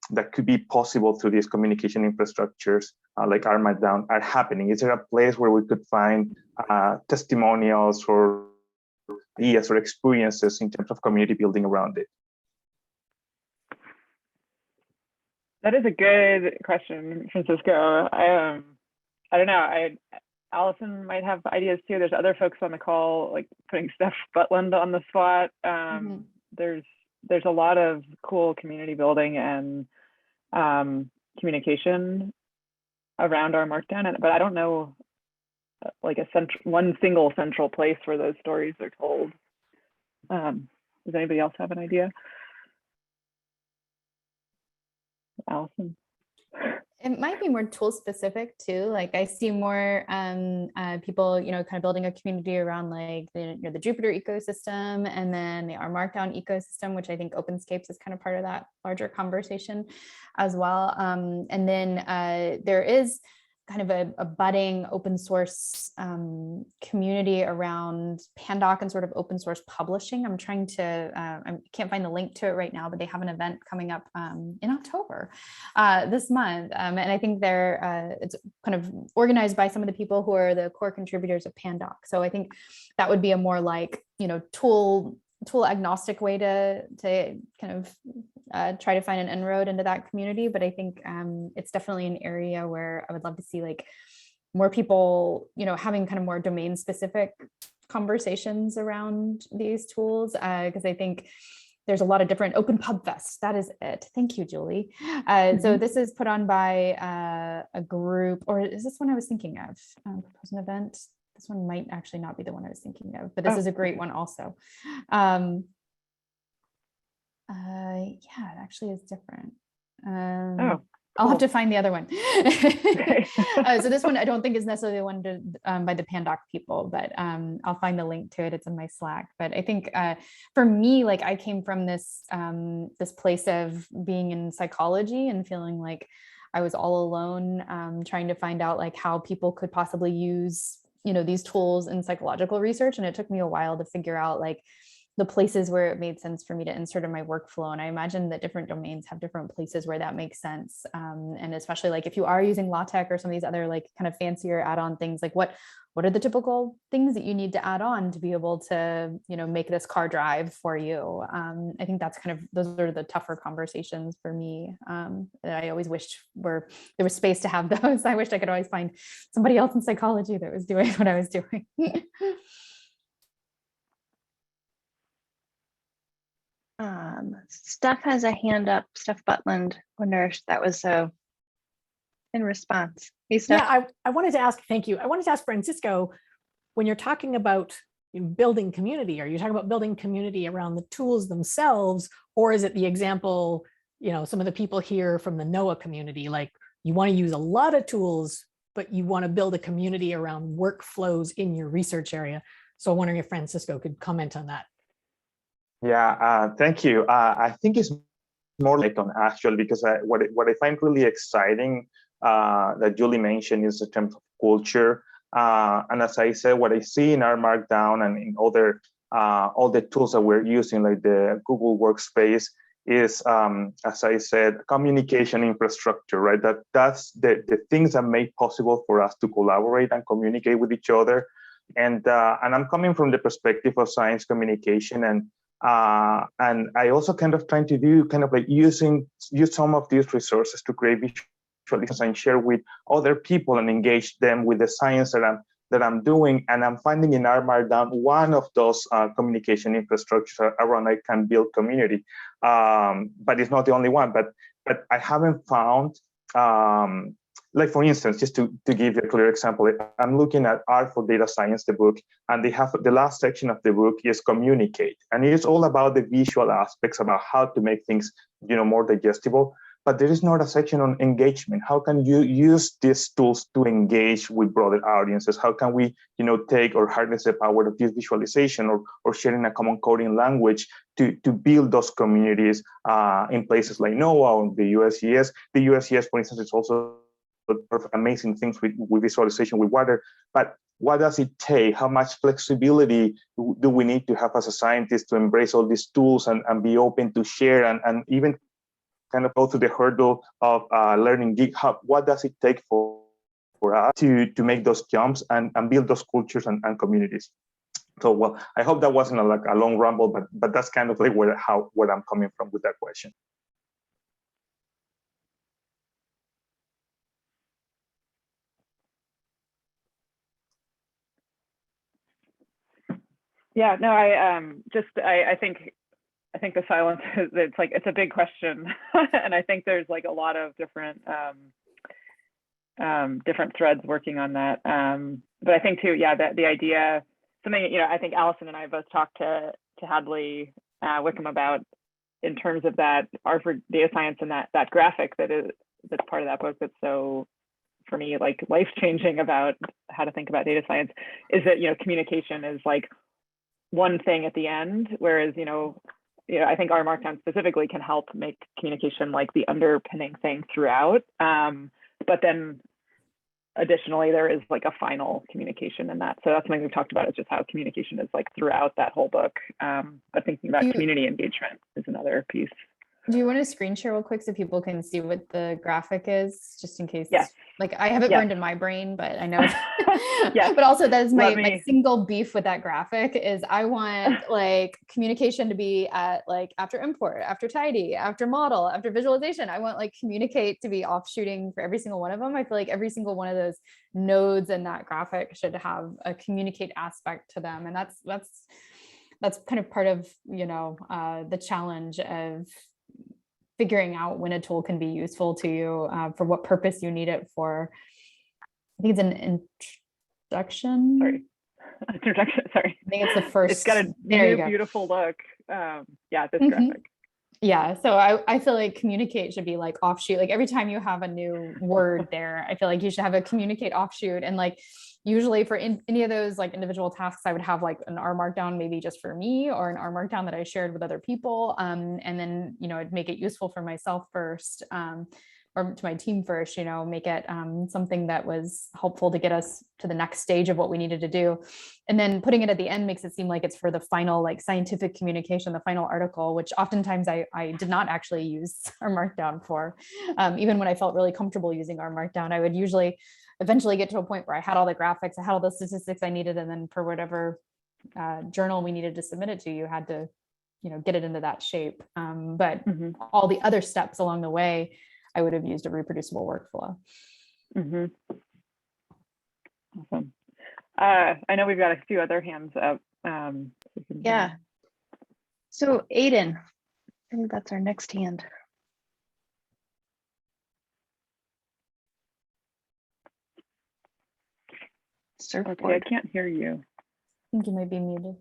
that could be possible through these communication infrastructures like R Markdown are happening. Is there a place where we could find testimonials or ideas or experiences in terms of community building around it? That is a good question, Francisco. I don't know. Alison might have ideas too. There's other folks on the call, like putting Steph Butland on the spot. There's a lot of cool community building and communication around our Markdown, but I don't know like one single central place where those stories are told. Does anybody else have an idea? Allison? It might be more tool specific too. Like I see more people, kind of building a community around like the Jupyter ecosystem, and then the R Markdown ecosystem, which I think Openscapes is kind of part of that larger conversation as well. And then there is kind of a budding open source community around Pandoc and sort of open source publishing. I'm trying to, I can't find the link to it right now, but they have an event coming up in October this month. And I think it's kind of organized by some of the people who are the core contributors of Pandoc. So I think that would be a more like, tool agnostic way to kind of try to find an inroad into that community. But I think it's definitely an area where I would love to see like more people, having kind of more domain specific conversations around these tools. Because I think there's a lot of different Open Pub Fest. That is it. Thank you, Julie. So this is put on by a group, or is this one I was thinking of? Propose an event. This one might actually not be the one I was thinking of, but this is a great one also. Yeah, it actually is different. Cool. I'll have to find the other one. So this one I don't think is necessarily the one by the Pandoc people, but I'll find the link to it. It's in my Slack. But I think for me, like I came from this this place of being in psychology and feeling like I was all alone, trying to find out like how people could possibly use these tools in psychological research. And it took me a while to figure out like the places where it made sense for me to insert in my workflow. And I imagine that different domains have different places where that makes sense. And especially like if you are using LaTeX or some of these other like kind of fancier add-on things, like what are the typical things that you need to add on to be able to, make this car drive for you? I think that's kind of, those are the tougher conversations for me that I always wished there was space to have those. I wished I could always find somebody else in psychology that was doing what I was doing. Steph has a hand up. Steph Butland. Wonder if that was in response. Hey, Steph. Yeah, I wanted to ask, thank you. I wanted to ask Francisco, when you're talking about building community, are you talking about building community around the tools themselves, or is it the example, some of the people here from the NOAA community, like you want to use a lot of tools, but you want to build a community around workflows in your research area? So I'm wondering if Francisco could comment on that. Yeah, thank you. I think it's more like on actual, because what I find really exciting that Julie mentioned is the terms of culture. And as I said, what I see in R Markdown and in other all the tools that we're using, like the Google Workspace, is as I said, communication infrastructure, right? That's the things that make possible for us to collaborate and communicate with each other. And I'm coming from the perspective of science communication, and I also kind of trying to do kind of like use some of these resources to create visualizations and share with other people and engage them with the science that I'm doing. And I'm finding in R Markdown one of those communication infrastructures around I can build community. But it's not the only one. But I haven't found like, for instance, just to give you a clear example, I'm looking at R for Data Science, the book, and they have the last section of the book is communicate. And it's all about the visual aspects, about how to make things, more digestible. But there is not a section on engagement. How can you use these tools to engage with broader audiences? How can we, take or harness the power of this visualization or sharing a common coding language to build those communities in places like NOAA or the USGS? The USGS, for instance, is also amazing things with visualization with water, but what does it take? How much flexibility do we need to have as a scientist to embrace all these tools and be open to share and even kind of go through the hurdle of learning GitHub? What does it take for us to make those jumps and build those cultures and communities? So, well, I hope that wasn't a long ramble, but that's kind of like where I'm coming from with that question. Yeah, no, I think the silence is, it's a big question. And I think there's like a lot of different threads working on that. But I think too, yeah, that the idea, something, I think Alison and I both talked to Hadley Wickham about, in terms of that R for Data Science and that graphic that's part of that book that's so, for me, like life-changing about how to think about data science, is that, communication is like one thing at the end, whereas, I think R Markdown specifically can help make communication like the underpinning thing throughout. But then additionally, there is like a final communication in that. So that's something we've talked about, is just how communication is like throughout that whole book. But thinking about community engagement is another piece. Do you want to screen share real quick so people can see what the graphic is, just in case? Yes. Like I have it Yes. burned in my brain, but I know. Yes. But also that is my single beef with that graphic is I want like communication to be at like after import, after tidy, after model, after visualization. I want like communicate to be offshooting for every single one of them. I feel like every single one of those nodes in that graphic should have a communicate aspect to them. And that's kind of part of, you know, the challenge of figuring out when a tool can be useful to you, for what purpose you need it for. I think it's an introduction. Sorry. Introduction. Sorry. I think it's the first. It's got a beautiful look. Yeah, this graphic. Yeah. So I feel like communicate should be like offshoot. Like every time you have a new word there, I feel like you should have a communicate offshoot. And like usually for any of those like individual tasks, I would have like an R Markdown maybe just for me, or an R Markdown that I shared with other people. And then, you know, I'd make it useful for myself first, or to my team first, you know, make it something that was helpful to get us to the next stage of what we needed to do. And then putting it at the end makes it seem like it's for the final like scientific communication, the final article, which oftentimes I did not actually use R Markdown for. Even when I felt really comfortable using R Markdown, I would usually eventually get to a point where I had all the graphics, I had all the statistics I needed, and then for whatever journal we needed to submit it to, you had to, you know, get it into that shape. But all the other steps along the way, I would have used a reproducible workflow. Awesome. I know we've got a few other hands up. Yeah. So Aiden, I think that's our next hand. Surfboard. Okay, I can't hear you. I think you might be muted.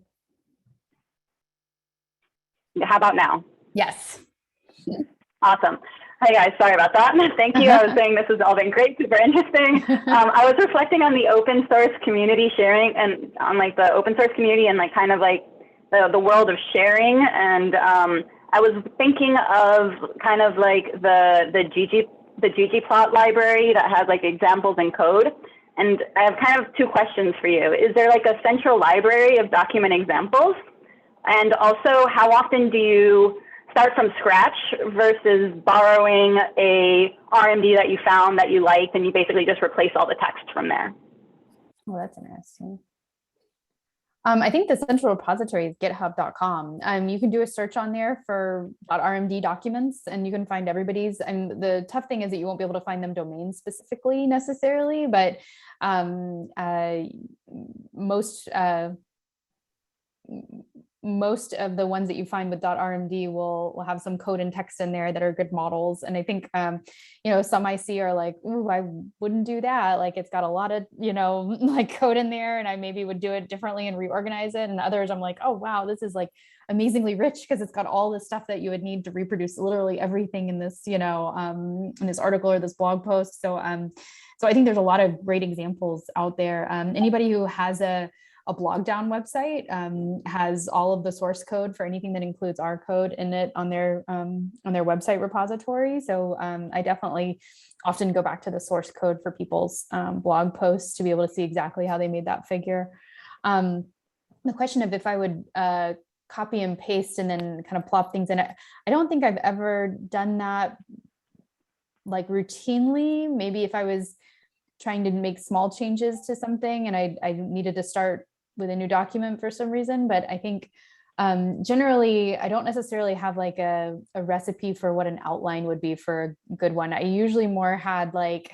How about now? Yes. Awesome. Hi guys, sorry about that. Thank you. I was saying this has all been great, super interesting. I was reflecting on the open source community sharing and on like the open source community and like kind of like the world of sharing. And I was thinking of kind of like the ggplot library that has like examples and code. And I have kind of two questions for you. Is there like a central library of document examples? And also, how often do you start from scratch versus borrowing a RMD that you found that you liked and you basically just replace all the text from there? Oh, that's interesting. I think the central repository is github.com. You can do a search on there for .rmd documents and you can find everybody's. And the tough thing is that you won't be able to find them domain specifically necessarily, but most of the ones that you find with .rmd will have some code and text in there that are good models. And I think, you know, some I see are like, ooh, I wouldn't do that. Like it's got a lot of, you know, like code in there and I maybe would do it differently and reorganize it. And others I'm like, oh, wow, this is like amazingly rich because it's got all the stuff that you would need to reproduce literally everything in this, you know, in this article or this blog post. So I think there's a lot of great examples out there. Anybody who has a Blogdown website has all of the source code for anything that includes our code in it on their website repository. So I definitely often go back to the source code for people's blog posts to be able to see exactly how they made that figure. The question of if I would copy and paste and then kind of plop things in it, I don't think I've ever done that like routinely. Maybe if I was trying to make small changes to something and I needed to start with a new document for some reason, but I think generally I don't necessarily have like a recipe for what an outline would be for a good one. I usually more had like,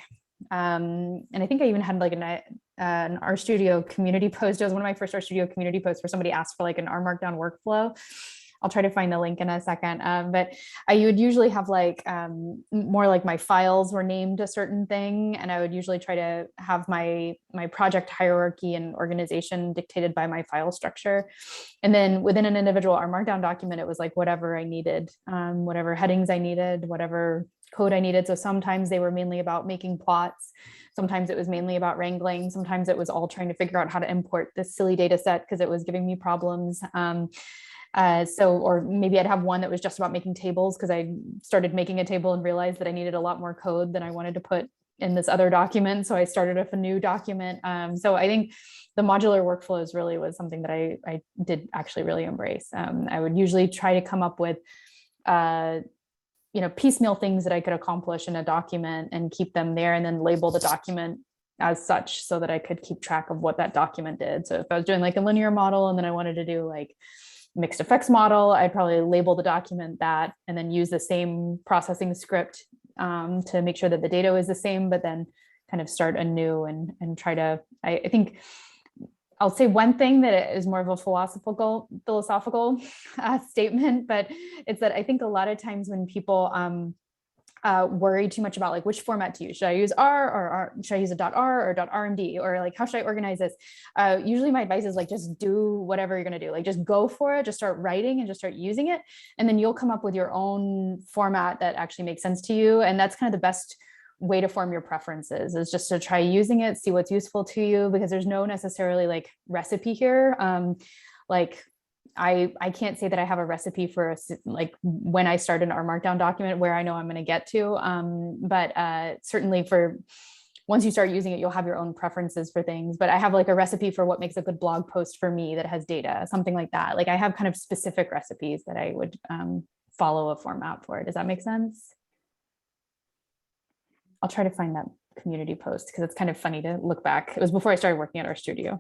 and I think I even had like an RStudio community post. It was one of my first RStudio community posts where somebody asked for like an R Markdown workflow. I'll try to find the link in a second. But I would usually have like more like my files were named a certain thing. And I would usually try to have my project hierarchy and organization dictated by my file structure. And then within an individual R Markdown document, it was like whatever I needed, whatever headings I needed, whatever code I needed. So sometimes they were mainly about making plots. Sometimes it was mainly about wrangling. Sometimes it was all trying to figure out how to import this silly data set because it was giving me problems. Or maybe I'd have one that was just about making tables because I started making a table and realized that I needed a lot more code than I wanted to put in this other document. So I started up a new document. So I think the modular workflows really was something that I did actually really embrace. I would usually try to come up with, piecemeal things that I could accomplish in a document and keep them there, and then label the document as such so that I could keep track of what that document did. So if I was doing like a linear model and then I wanted to do like mixed effects model, I'd probably label the document that, and then use the same processing script to make sure that the data is the same, but then kind of start anew and try to, I think I'll say one thing that is more of a philosophical statement, but it's that I think a lot of times when people worry too much about like which format to use, should I use R or should I use a .r or .rmd, or like how should I organize this? Usually my advice is like just do whatever you're going to do, like just go for it, just start writing and just start using it, and then you'll come up with your own format that actually makes sense to you. And that's kind of the best way to form your preferences, is just to try using it, see what's useful to you, because there's no necessarily like recipe here. Like I can't say that I have a recipe for like when I start an R Markdown document where I know I'm going to get to, but certainly for once you start using it, you'll have your own preferences for things. But I have like a recipe for what makes a good blog post for me that has data, something like that. Like I have kind of specific recipes that I would follow a format for. Does that make sense? I'll try to find that community post because it's kind of funny to look back. It was before I started working at RStudio.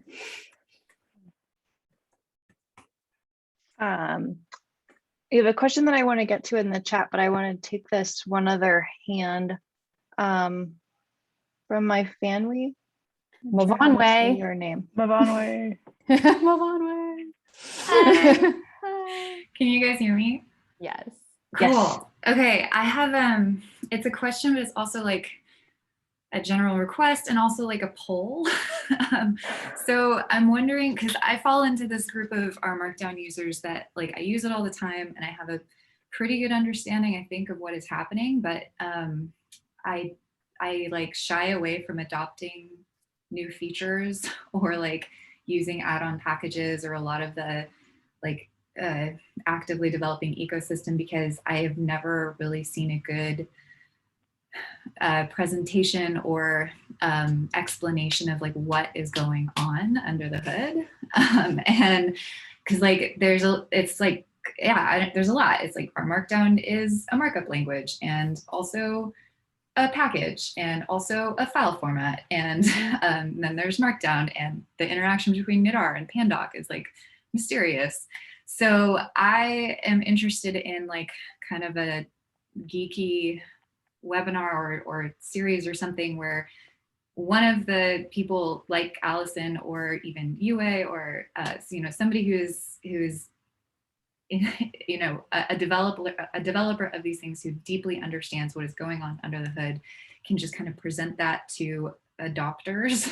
We have a question that I want to get to in the chat, but I want to take this one other hand from my family. Move on way. Your name. Move on way. Move on way. Hi. Can you guys hear me? Yes. Cool. Yes. Okay, I have it's a question, but it's also like a general request and also like a poll. So I'm wondering, because I fall into this group of R Markdown users that like I use it all the time and I have a pretty good understanding, I think, of what is happening, but I like shy away from adopting new features or like using add-on packages or a lot of the like actively developing ecosystem, because I have never really seen a good presentation or explanation of like what is going on under the hood. And because like there's a lot. It's like R Markdown is a markup language and also a package and also a file format. And then there's Markdown, and the interaction between knitr and pandoc is like mysterious. So I am interested in like kind of a geeky webinar or series or something where one of the people like Alison or even Yue or somebody who's a developer of these things who deeply understands what is going on under the hood can just kind of present that to adopters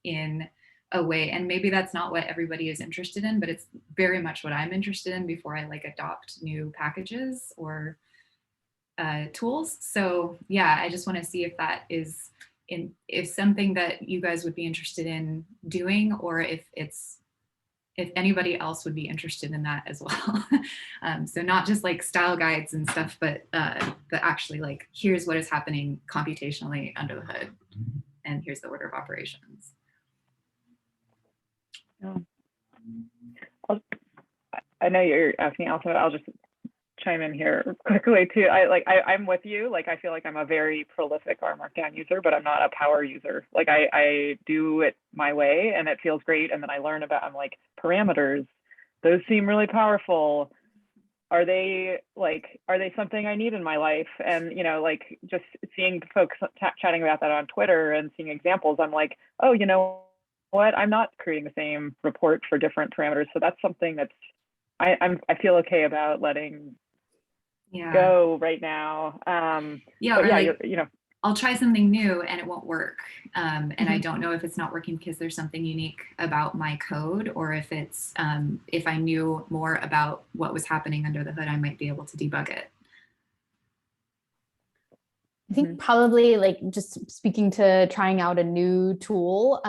in a way. And maybe that's not what everybody is interested in, but it's very much what I'm interested in before I like adopt new packages or tools. So yeah, I just want to see if that is something that you guys would be interested in doing, or if anybody else would be interested in that as well. So not just like style guides and stuff, but actually like, here's what is happening computationally under the hood, and here's the order of operations. I know you're asking also, I'll just chime in here quickly too. I'm with you. Like, I feel like I'm a very prolific R Markdown user, but I'm not a power user. Like I do it my way and it feels great. And then I learn about, I'm like, parameters, those seem really powerful. Are they something I need in my life? And, like just seeing folks chatting about that on Twitter and seeing examples, I'm like, oh, you know what? I'm not creating the same report for different parameters. So that's something that's, I feel okay about letting go right now. I'll try something new and it won't work. And I don't know if it's not working because there's something unique about my code, or if it's, if I knew more about what was happening under the hood, I might be able to debug it. I think probably like just speaking to trying out a new tool,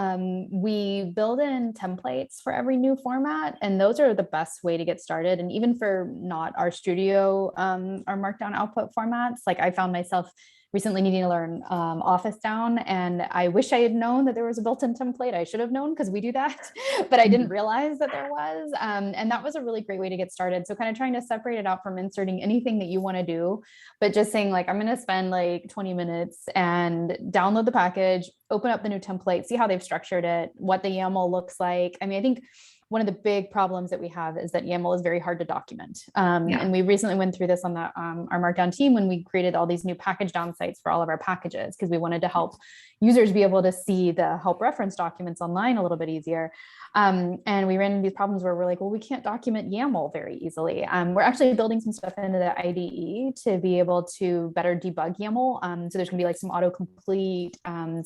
we build in templates for every new format, and those are the best way to get started. And even for not RStudio, our Markdown output formats, like I found myself recently needing to learn Openscapes, and I wish I had known that there was a built-in template. I should have known because we do that, but I didn't realize that there was. And that was a really great way to get started. So kind of trying to separate it out from inserting anything that you want to do, but just saying like, I'm going to spend like 20 minutes and download the package, open up the new template, see how they've structured it, what the YAML looks like. I mean, I think one of the big problems that we have is that YAML is very hard to document. And we recently went through this on the our Markdown team when we created all these new package down sites for all of our packages, because we wanted to help users be able to see the help reference documents online a little bit easier. And we ran into these problems where we're like, well, we can't document YAML very easily. We're actually building some stuff into the IDE to be able to better debug YAML. So there's gonna be like some autocomplete,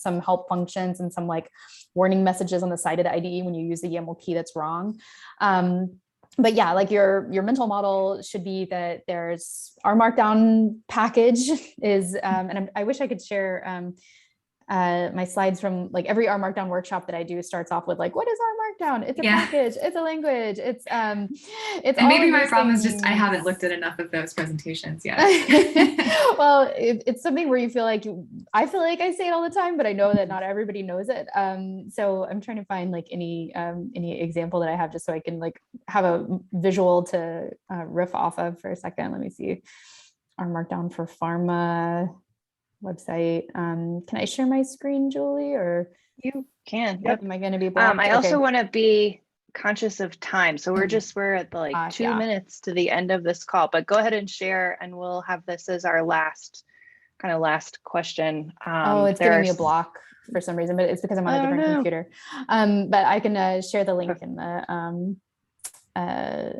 some help functions, and some like warning messages on the side of the IDE when you use the YAML key that's wrong. But yeah, like your mental model should be that there's our Markdown package is, and I wish I could share my slides from like every R Markdown workshop that I do starts off with like, what is R Markdown? It's a package, it's a language, it's and maybe my problem is just I haven't looked at enough of those presentations yet. Well, it's something where you feel like I feel like I say it all the time, but I know that not everybody knows it. So I'm trying to find like any example that I have just so I can like have a visual to riff off of for a second. Let me see. R Markdown for pharma website. Can I share my screen, Julie, or you can? Yep. Am I going to be blocked? I also want to be conscious of time, so we're at the like 2 minutes to the end of this call, but go ahead and share, and we'll have this as our last question. It's giving me a block for some reason, but it's because I'm on a different computer. But I can share the link in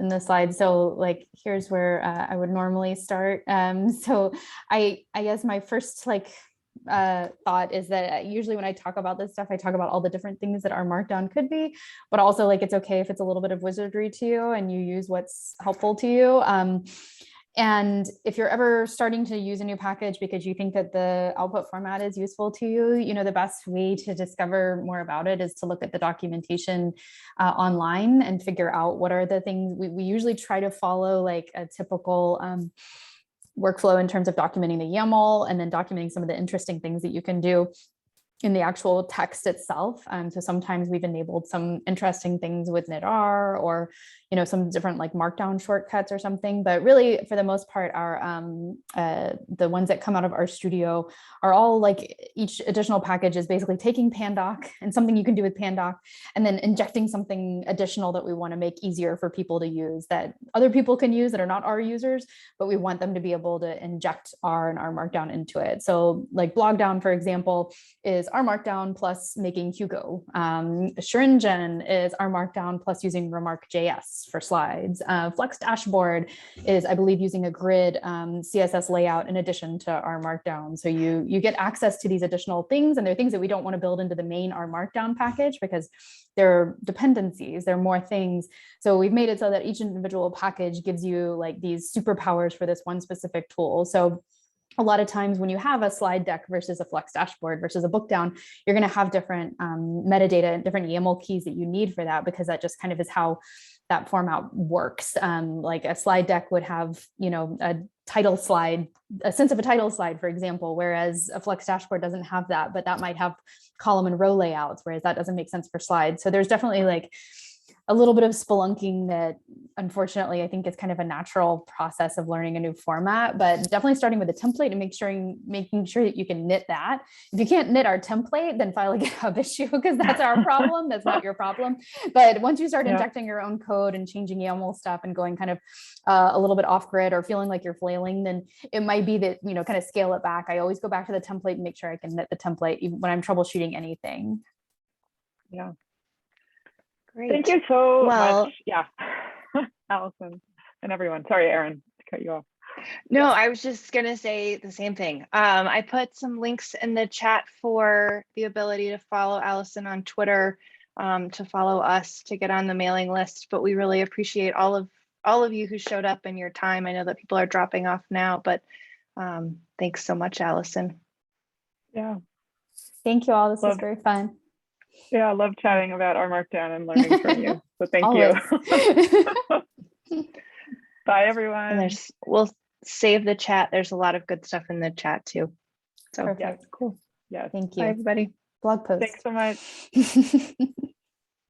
the slide. So like, here's where I would normally start. So I guess my first thought is that usually when I talk about this stuff, I talk about all the different things that our Markdown could be, but also like, it's okay if it's a little bit of wizardry to you and you use what's helpful to you. And if you're ever starting to use a new package because you think that the output format is useful to you, you know, the best way to discover more about it is to look at the documentation online and figure out what are the things. We usually try to follow like a typical workflow in terms of documenting the YAML and then documenting some of the interesting things that you can do in the actual text itself. So sometimes we've enabled some interesting things with knitr or, you know, some different like Markdown shortcuts or something. But really, for the most part, our the ones that come out of RStudio are all like each additional package is basically taking Pandoc and something you can do with Pandoc and then injecting something additional that we want to make easier for people to use that other people can use that are not our users, but we want them to be able to inject R and R Markdown into it. So like Blogdown, for example, is R Markdown plus making Hugo. Shringen is R Markdown plus using Remark.js for slides. Flex Dashboard is, I believe, using a grid CSS layout in addition to R Markdown. So you get access to these additional things, and they're things that we don't want to build into the main R Markdown package because they're dependencies, they're more things. So we've made it so that each individual package gives you like these superpowers for this one specific tool. So a lot of times when you have a slide deck versus a Flex Dashboard versus a Bookdown, you're going to have different metadata and different YAML keys that you need for that, because that just kind of is how that format works. Like a slide deck would have, you know, a title slide, a sense of a title slide, for example, whereas a Flex Dashboard doesn't have that, but that might have column and row layouts, whereas that doesn't make sense for slides. So there's definitely like a little bit of spelunking that unfortunately I think is kind of a natural process of learning a new format, but definitely starting with a template and making sure that you can knit that. If you can't knit our template, then file a GitHub issue, because that's our problem. That's not your problem. But once you start injecting your own code and changing YAML stuff and going kind of a little bit off grid or feeling like you're flailing, then it might be that, you know, kind of scale it back. I always go back to the template and make sure I can knit the template even when I'm troubleshooting anything. Yeah. Great. Thank you so much. Yeah. Alison and everyone. Sorry, Erin, to cut you off. No, I was just going to say the same thing. I put some links in the chat for the ability to follow Alison on Twitter, to follow us, to get on the mailing list. But we really appreciate all of you who showed up and your time. I know that people are dropping off now, but thanks so much, Alison. Yeah. Thank you all. This was very fun. Yeah, I love chatting about R Markdown and learning from you. So thank you. Bye, everyone. And we'll save the chat. There's a lot of good stuff in the chat too. So Perfect. Yeah. Cool. Yeah. Thank bye, you. everybody. Blog post. Thanks so much.